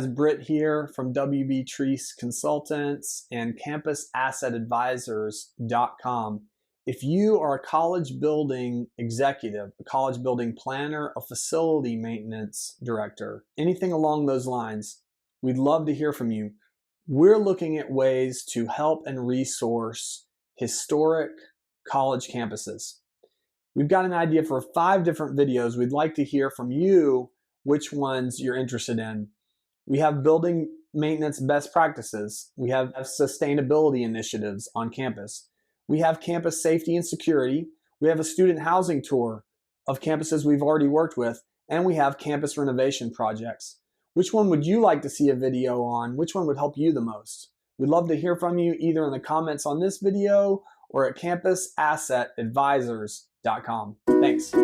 guys, Britt here from WB Treese Consultants and CampusAssetAdvisors.com. If you are a college building executive, a college building planner, a facility maintenance director, anything along those lines, we'd love to hear from you. We're looking at ways to help and resource historic college campuses. We've got an idea for 5 different videos. We'd like to hear from you which ones you're interested in. We have building maintenance best practices. We have sustainability initiatives on campus. We have campus safety and security. We have a student housing tour of campuses we've already worked with, and we have campus renovation projects. Which one would you like to see a video on? Which one would help you the most? We'd love to hear from you either in the comments on this video or at CampusAssetAdvisors.com. Thanks.